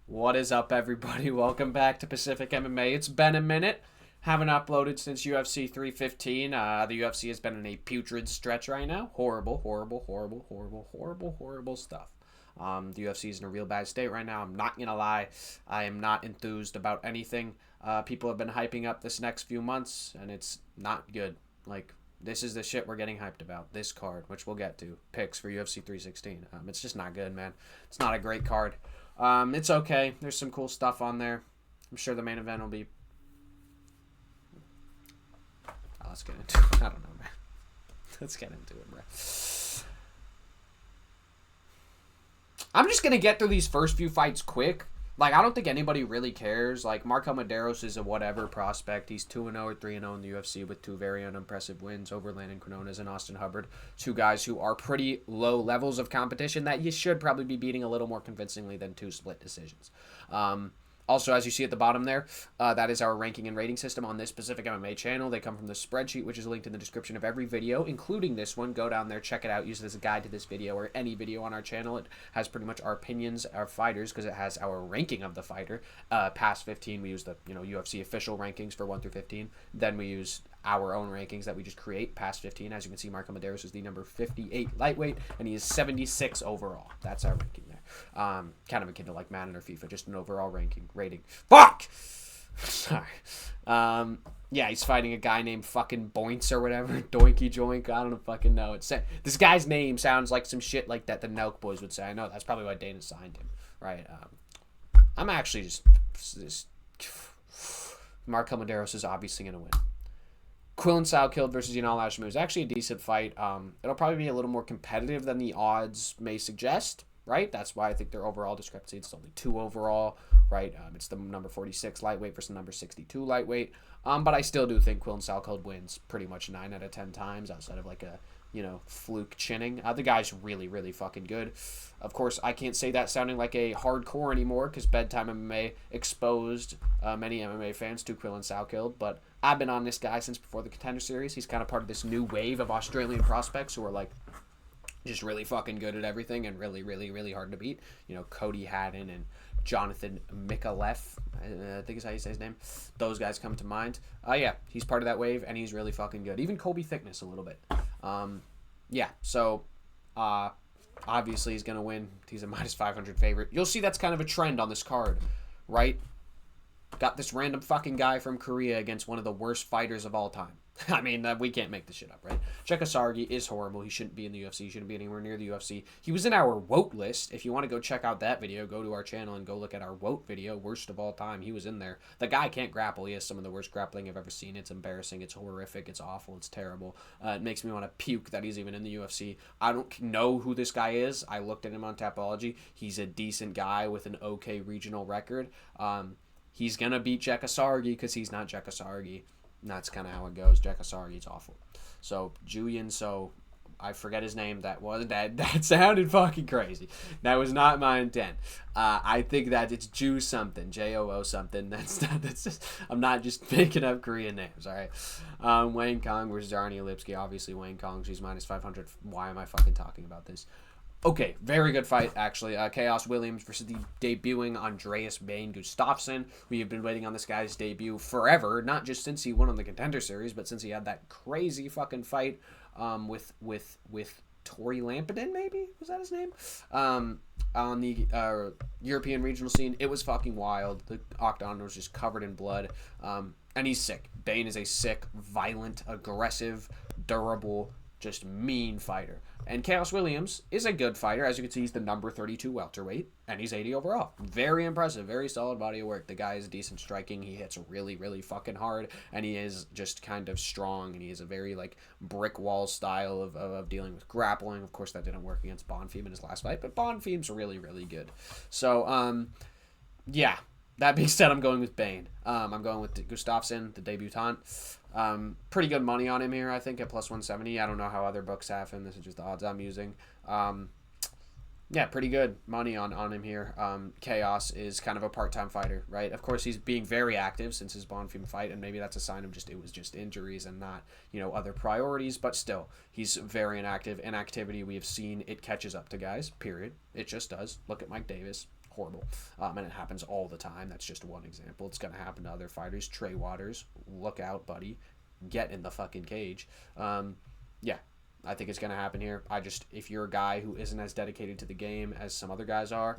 What is up, everybody? Welcome back to Pacific MMA. It's been a minute. Haven't uploaded since UFC 315. The UFC has been in a putrid stretch right now. Horrible, horrible, horrible, horrible, horrible, horrible stuff. The UFC is in a real bad state right now. I'm not gonna lie. I am not enthused about anything. People have been hyping up this next few months, and it's not good. Like, this is the shit we're getting hyped about. This card, which we'll get to, picks for UFC 316. It's just not good, man. It's not a great card. It's okay. There's some cool stuff on there. I'm sure the main event will be. Oh, let's get into it. I don't know, man. Let's get into it, bro. I'm just gonna get through these first few fights quick. Like, I don't think anybody really cares. Like, Marco Medeiros is a whatever prospect. He's 2-0 or 3-0 in the UFC with two very unimpressive wins over Landon Quinones and Austin Hubbard. Two guys who are pretty low levels of competition that you should probably be beating a little more convincingly than two split decisions. Also, as you see at the bottom there, that is our ranking and rating system on this Pacific MMA channel. They come from the spreadsheet, which is linked in the description of every video, including this one. Go down there, check it out, use it as a guide to this video or any video on our channel. It has pretty much our opinions, our fighters, because it has our ranking of the fighter. Past 15, we use the UFC official rankings for 1 through 15. Then we use our own rankings that we just create past 15. As you can see, Marco Medeiros is the number 58 lightweight, and he is 76 overall. That's our ranking there. Kind of akin to like Madden or FIFA, just an overall rating. Fuck! Sorry. Yeah, he's fighting a guy named fucking Boints or whatever. Doinky Joink. I don't fucking know. This guy's name sounds like some shit like that the Nelk boys would say. I know, that's probably why Dana signed him, right? I'm actually just Marco Medeiros is obviously going to win. Quillen Salkeld versus Yanal Ashmu is actually a decent fight. It'll probably be a little more competitive than the odds may suggest, right? That's why I think their overall discrepancy, it's only 2 overall, right? It's the number 46 lightweight versus the number 62 lightweight. But I still do think Quillen Salkeld wins pretty much 9 out of 10 times outside of like a, fluke chinning. The guy's really, really fucking good. Of course, I can't say that sounding like a hardcore anymore because Bedtime MMA exposed many MMA fans to Quillen Salkeld, but I've been on this guy since before the Contender Series. He's kind of part of this new wave of Australian prospects who are like just really fucking good at everything and really, really, really hard to beat. Cody Haddon and Jonathan Mikalev, I think is how you say his name. Those guys come to mind. Yeah, he's part of that wave, and he's really fucking good. Even Colby Thickness a little bit. Yeah, so obviously he's going to win. He's a minus 500 favorite. You'll see that's kind of a trend on this card, right? Got this random fucking guy from Korea against one of the worst fighters of all time. I mean, we can't make this shit up, right? Chekasargi is horrible. He shouldn't be in the UFC. He shouldn't be anywhere near the UFC. He was in our WOTE list. If you want to go check out that video, go to our channel and go look at our WOTE video, worst of all time. He was in there. The guy can't grapple. He has some of the worst grappling I've ever seen. It's embarrassing. It's horrific. It's awful. It's terrible. It makes me want to puke that he's even in the UFC. I don't know who this guy is. I looked at him on Tapology. He's a decent guy with an okay regional record. He's going to beat Chekasargi because he's not Chekasargi. And that's kind of how it goes. Jakasari's awful. So, Julian, I forget his name. That sounded fucking crazy. That was not my intent. I think that it's Jew something, Joo something. That's just, I'm not just making up Korean names, all right? Wayne Kong versus Arnie Lipsky. Obviously, Wayne Kong, she's minus 500. Why am I fucking talking about this? Okay, very good fight, actually. Chaos Williams versus the debuting Andreas Bane Gustafsson. We have been waiting on this guy's debut forever, not just since he won on the Contender Series, but since he had that crazy fucking fight with Tori Lampinen, maybe? Was that his name? On the European regional scene. It was fucking wild. The octagon was just covered in blood. And he's sick. Bane is a sick, violent, aggressive, durable, just mean fighter. And Chaos Williams is a good fighter. As you can see, he's the number 32 welterweight, and he's 80 overall. Very impressive, very solid body of work. The guy is decent striking. He hits really, really fucking hard, and he is just kind of strong, and he has a very, like, brick wall style of dealing with grappling. Of course, that didn't work against Bonfim in his last fight, but Bonfim's really, really good. So, yeah. That being said, I'm going with Bane. I'm going with Gustafsson, the debutant. Pretty good money on him here, I think, at plus 170. I don't know how other books have him. This is just the odds I'm using. Yeah, pretty good money on him here. Chaos is kind of a part-time fighter, right? Of course, he's being very active since his Bonfim fight, and maybe that's a sign of it was just injuries and not, other priorities, but still, he's very inactive. Inactivity, we have seen, it catches up to guys, period. It just does. Look at Mike Davis. horrible. And it happens all the time. That's just one example. It's going to happen to other fighters. Trey Waters, look out, buddy. Get in the fucking cage. Yeah, I think it's going to happen here. If you're a guy who isn't as dedicated to the game as some other guys are,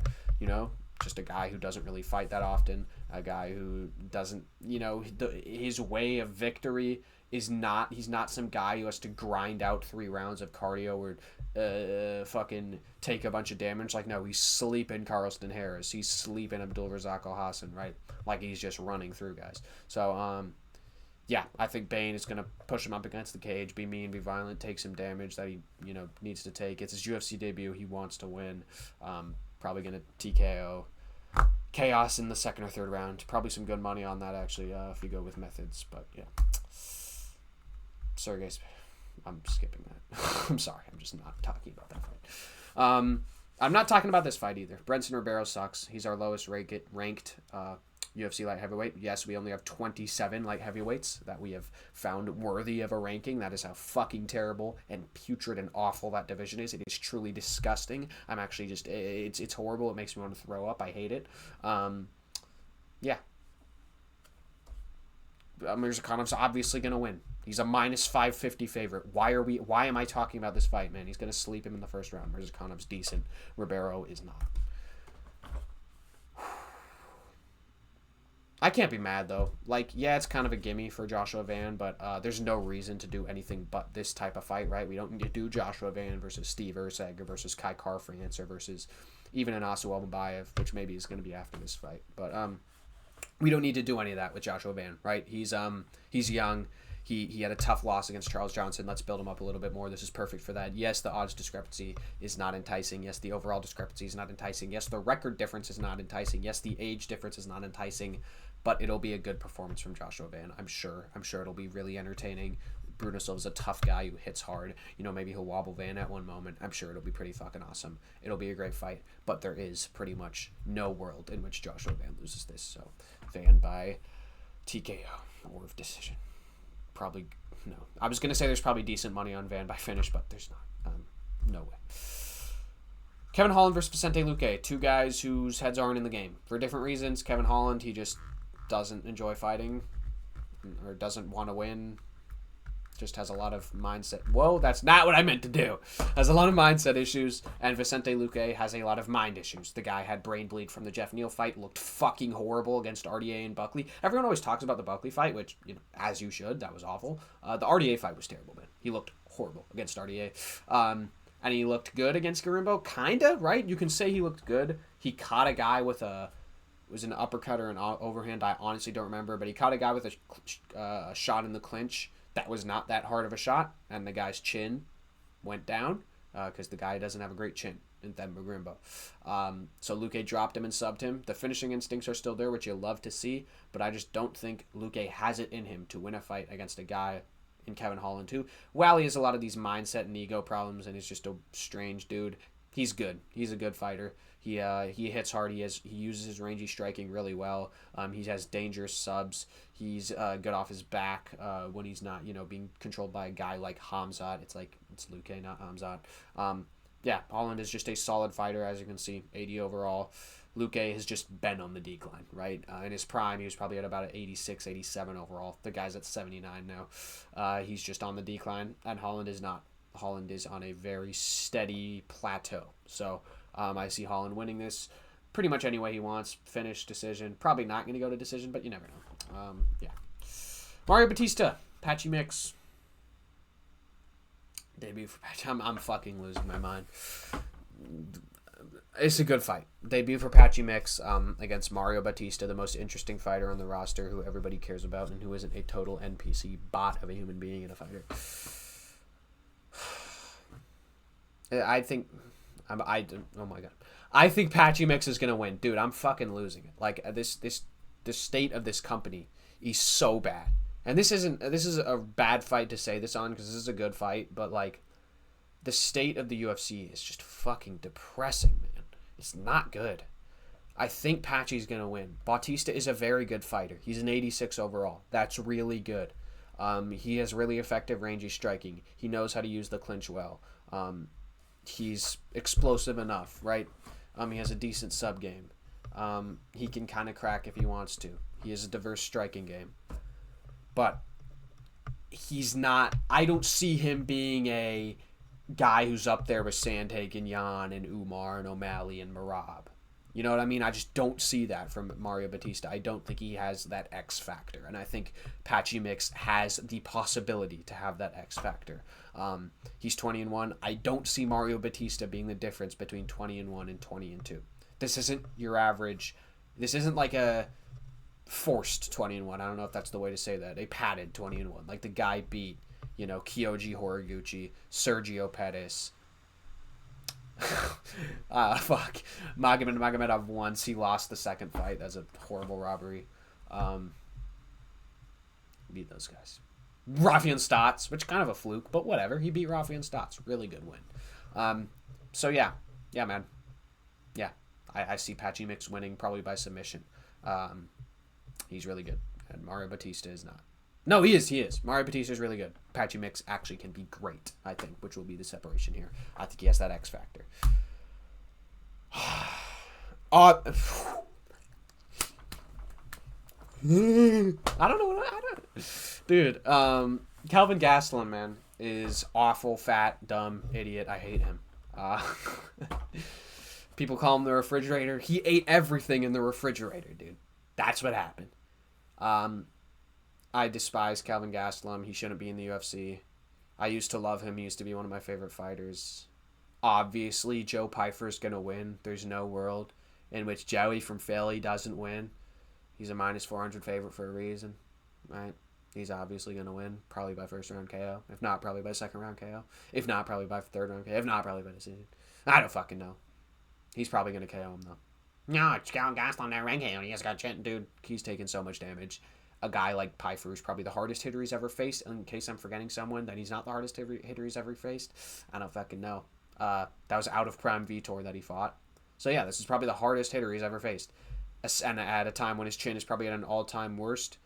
just a guy who doesn't really fight that often, a guy who doesn't, his way of victory is not, he's not some guy who has to grind out 3 rounds of cardio or fucking take a bunch of damage. Like, no, he's sleeping Carlston Harris. He's sleeping Abdul Razak Al Hassan, right? Like, he's just running through guys. So, yeah, I think Bane is going to push him up against the cage, be mean, be violent, take some damage that he, needs to take. It's his UFC debut. He wants to win. Probably going to TKO. Chaos in the 2nd or 3rd round. Probably some good money on that, actually, if you go with methods. But, yeah. Sergey's... I'm skipping that. I'm sorry. I'm just not talking about that fight. I'm not talking about this fight either. Brenson Ribeiro sucks. He's our lowest ranked UFC light heavyweight. Yes, we only have 27 light heavyweights that we have found worthy of a ranking. That is how fucking terrible and putrid and awful that division is. It is truly disgusting. I'm actually just... It's horrible. It makes me want to throw up. I hate it. Yeah. Mirzakanov's obviously going to win. He's a minus 550 favorite. Why am I talking about this fight, man? He's going to sleep him in the first round. Mirzakanov's decent. Ribeiro is not. I can't be mad, though. Like, yeah, it's kind of a gimme for Joshua Van, but there's no reason to do anything but this type of fight, right? We don't need to do Joshua Van versus Steve Erceg or versus Kai Car-France or versus even Anasu Albabayev, which maybe is going to be after this fight. But we don't need to do any of that with Joshua Van, right? He's young. He had a tough loss against Charles Johnson. Let's build him up a little bit more. This is perfect for that. Yes, the odds discrepancy is not enticing. Yes, the overall discrepancy is not enticing. Yes, the record difference is not enticing. Yes, the age difference is not enticing. But it'll be a good performance from Joshua Van, I'm sure. I'm sure it'll be really entertaining. Bruno Silva's a tough guy who hits hard. Maybe he'll wobble Van at one moment. I'm sure it'll be pretty fucking awesome. It'll be a great fight. But there is pretty much no world in which Joshua Van loses this. So, Van by TKO or decision. Probably, no. I was going to say there's probably decent money on Van by finish, but there's not. No way. Kevin Holland versus Vicente Luque. 2 guys whose heads aren't in the game. For different reasons. Kevin Holland, he just doesn't enjoy fighting or doesn't want to win. Just has a lot of mindset. Whoa, that's not what I meant to do. Has a lot of mindset issues. And Vicente Luque has a lot of mind issues. The guy had brain bleed from the Jeff Neal fight. Looked fucking horrible against RDA and Buckley. Everyone always talks about the Buckley fight, which, as you should. That was awful. The RDA fight was terrible, man. He looked horrible against RDA. And he looked good against Garimbo. Kinda, right? You can say he looked good. He caught a guy with it was an uppercut or an overhand. I honestly don't remember. But he caught a guy with a shot in the clinch. That was not that hard of a shot, and the guy's chin went down because the guy doesn't have a great chin in Themba Grimbo. So Luque dropped him and subbed him. The finishing instincts are still there, which you love to see, but I just don't think Luque has it in him to win a fight against a guy in Kevin Holland too. While he has a lot of these mindset and ego problems and is just a strange dude, he's good. He's a good fighter. He hits hard. He uses his rangy striking really well. He has dangerous subs. He's good off his back when he's not being controlled by a guy like Hamzat. It's Luque, not Hamzat. Yeah, Holland is just a solid fighter, as you can see. 80 overall. Luque has just been on the decline, right? In his prime, he was probably at about an 86, 87 overall. The guy's at 79 now. He's just on the decline, and Holland is not. Holland is on a very steady plateau. So I see Holland winning this pretty much any way he wants. Finish, decision. Probably not going to go to decision, but you never know. Yeah. Mario Batista, Patchy Mix. Debut for Patchy. I'm fucking losing my mind. It's a good fight. Debut for Patchy Mix against Mario Batista, the most interesting fighter on the roster who everybody cares about and who isn't a total NPC bot of a human being and a fighter. I think... oh my god. I think Patchy Mix is gonna win. Dude, I'm fucking losing it. Like, the state of this company is so bad. And this is a bad fight to say this on because this is a good fight, but like the state of the UFC is just fucking depressing, man. It's not good. I think Patchy's gonna win. Bautista is a very good fighter. He's an 86 overall. That's really good. He has really effective rangy striking. He knows how to use the clinch well. He's explosive enough, right? He has a decent sub game. He can kind of crack if he wants to. He has a diverse striking game. But he's not... I don't see him being a guy who's up there with Sandhagen, Yan, and Umar, and O'Malley, and Merab. You know what I mean? I just don't see that from Mario Batista. I don't think he has that X factor. And I think Patchy Mix has the possibility to have that X factor. He's 20-1. I don't see Mario Batista being the difference between 20-1 and 20-2. This isn't your average. This isn't like a forced 20-1. I don't know if that's the way to say that. A padded 20-1. Like the guy beat, Kyoji Horiguchi, Sergio Pettis. Magomedov once. He lost the second fight. That's a horrible robbery. Beat those guys. Rafian Stotts, which kind of a fluke, but whatever. He beat Rafian Stotts. Really good win. So yeah, man. Yeah, I see Patchy Mix winning probably by submission. He's really good, and Mario Batista is not. No, he is. Mario Batista is really good. Patchy Mix actually can be great, I think, which will be the separation here. I think he has that X factor. I don't know dude, Calvin Gastelum, man, is awful, fat, dumb, idiot. I hate him. People call him the refrigerator. He ate everything in the refrigerator, dude. That's what happened. I despise Calvin Gastelum. He shouldn't be in the UFC. I used to love him. He used to be one of my favorite fighters. Obviously, Joe Pyfer's going to win. There's no world in which Joey from Philly doesn't win. He's a -400 favorite for a reason, right? He's obviously going to win, probably by first round KO. If not, probably by second round KO. If not, probably by third round KO. If not, probably by decision. I don't fucking know. He's probably going to KO him, though. No, it's Calvin Gastelum that ran KO. He has got chin. Dude, he's taking so much damage. A guy like Pyfer is probably the hardest hitter he's ever faced. In case I'm forgetting someone, that he's not the hardest hitter he's ever faced. I don't fucking know. That was out of Prime Vitor that he fought. So yeah, this is probably the hardest hitter he's ever faced. And at a time when his chin is probably at an all-time worst,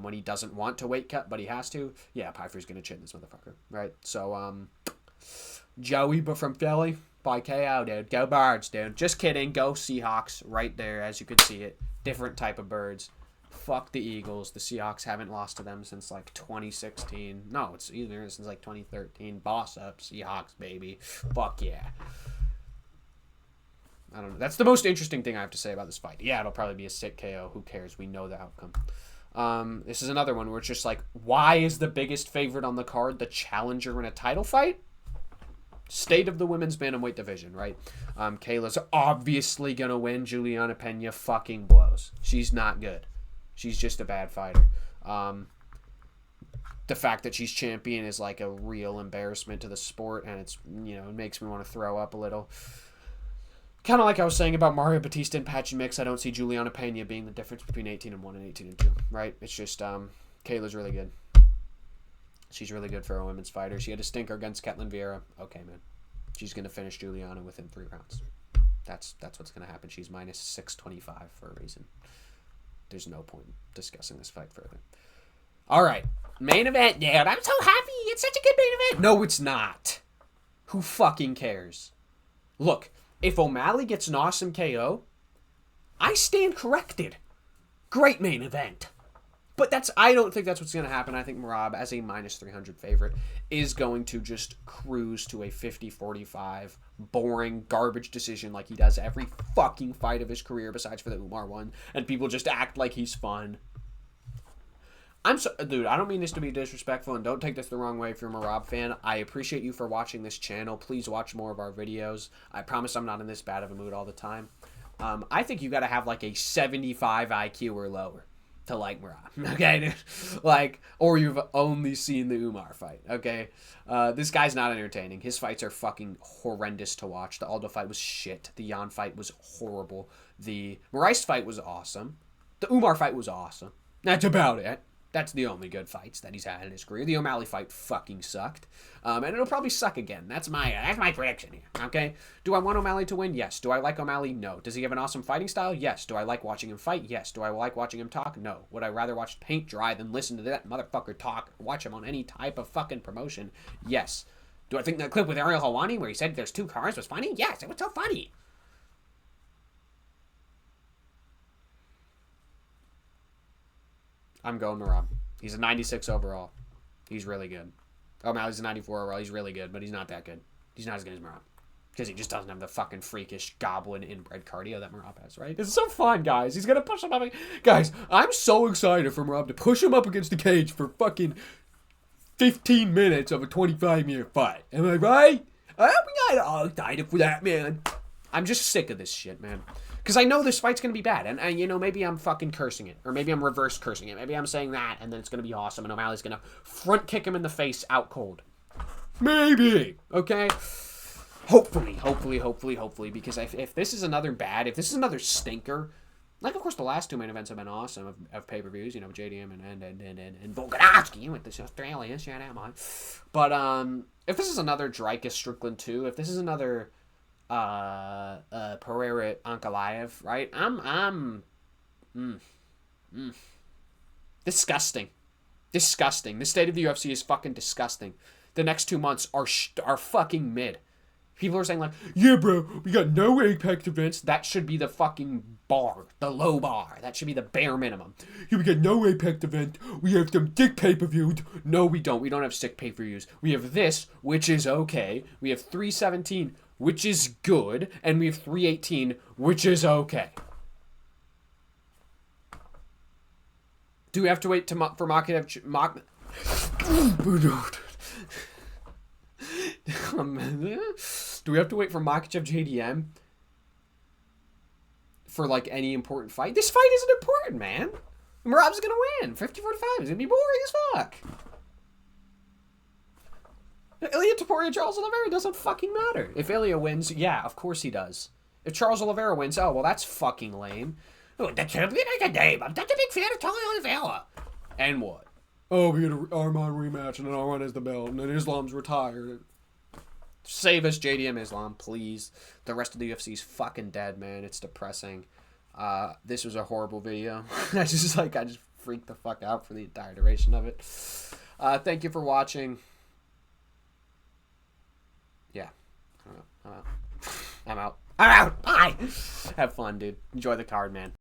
when he doesn't want to weight cut, but he has to, yeah, Pyfer's going to chin this motherfucker, right? So, Joey, but from Philly, by KO, dude. Go Birds, dude. Just kidding. Go Seahawks, right there, as you can see it. Different type of birds. Fuck the Eagles. The Seahawks haven't lost to them since, 2016. No, it's either since, 2013. Boss up, Seahawks, baby. Fuck yeah. I don't know. That's the most interesting thing I have to say about this fight. Yeah, it'll probably be a sick KO. Who cares? We know the outcome. This is another one where it's just why is the biggest favorite on the card the challenger in a title fight? State of the women's bantamweight division, right? Kayla's obviously going to win. Juliana Pena fucking blows. She's not good. She's just a bad fighter. The fact that she's champion is a real embarrassment to the sport, and it's, it makes me want to throw up a little. Kind of like I was saying about Mario Batista and Patchy Mix, I don't see Juliana Pena being the difference between 18-1 and 18-2, right? It's just Kayla's really good. She's really good for a women's fighter. She had a stinker against Ketlin Vieira. Okay, man. She's going to finish Juliana within 3 rounds. That's what's going to happen. She's -625 for a reason. There's no point in discussing this fight further. All right. Main event, dude. I'm so happy. It's such a good main event. No, it's not. Who fucking cares? Look, if O'Malley gets an awesome KO, I stand corrected. Great main event. But I don't think that's what's going to happen. I think Merab, as a -300 favorite, is going to just cruise to a 50-45, boring, garbage decision like he does every fucking fight of his career besides for the Umar one, and people just act like he's fun. Dude, I don't mean this to be disrespectful, and don't take this the wrong way if you're a Merab fan. I appreciate you for watching this channel. Please watch more of our videos. I promise I'm not in this bad of a mood all the time. I think you got to have a 75 IQ or lower to like Merab, okay? Or you've only seen the Umar fight, okay? This guy's not entertaining. His fights are fucking horrendous to watch. The Aldo fight was shit. The Yan fight was horrible. The Moraes fight was awesome. The Umar fight was awesome. That's about it. That's the only good fights that he's had in his career. The O'Malley fight fucking sucked. And it'll probably suck again. That's my prediction here, okay? Do I want O'Malley to win? Yes. Do I like O'Malley? No. Does he have an awesome fighting style? Yes. Do I like watching him fight? Yes. Do I like watching him talk? No. Would I rather watch paint dry than listen to that motherfucker talk or watch him on any type of fucking promotion? Yes. Do I think that clip with Ariel Helwani where he said there's 2 cars was funny? Yes. It was so funny. I'm going Merab. He's a 96 overall. He's really good. Oh, no, he's a 94 overall. He's really good, but he's not that good. He's not as good as Merab. Because he just doesn't have the fucking freakish goblin inbred cardio that Merab has, right? It's so fun, guys. He's going to push him up. Guys, I'm so excited for Merab to push him up against the cage for fucking 15 minutes of a 25-minute fight. Am I right? I'm not all excited for that, man. I'm just sick of this shit, man. Because I know this fight's going to be bad. And, you know, maybe I'm fucking cursing it. Or maybe I'm reverse cursing it. Maybe I'm saying that, and then it's going to be awesome. And O'Malley's going to front kick him in the face out cold. Maybe. Okay? Hopefully. Because if this is another bad, if this is another stinker, like, of course, the last two main events have been awesome of pay-per-views, you know, JDM and Volkanovski with this Australian shit, am I? But, if this is another Dreykus Strickland 2, if this is another, Pereira Ankalaev, right? Disgusting. Disgusting. The state of the UFC is fucking disgusting. The next 2 months are fucking mid. People are saying like, yeah, bro, we got no Apex events. That should be the fucking bar, the low bar. That should be the bare minimum. Yeah, we got no Apex event. We have some sick pay-per-views. No, we don't. We don't have sick pay-per-views. We have this, which is okay. We have 317, which is good. And we have 318, which is okay. Do we have to wait for Makachev? Do we have to wait for Makachev JDM for like any important fight? This fight isn't important, man. Merab's gonna win 50-45. It's gonna be boring as fuck. Ilya Topuria, Charles Oliveira doesn't fucking matter. If Ilya wins, yeah, of course he does. If Charles Oliveira wins, oh well, that's fucking lame. Oh, the champion is a name. I'm such a big fan of Charles Oliveira. And what? Oh, we get an Arman rematch, and then Arman has the belt, and then Islam's retired. Save us, JDM Islam, please. The rest of the UFC is fucking dead, man. It's depressing. This was a horrible video. I just freaked the fuck out for the entire duration of it. Thank you for watching. Yeah. I'm out. I'm out. Bye. Have fun, dude. Enjoy the card, man.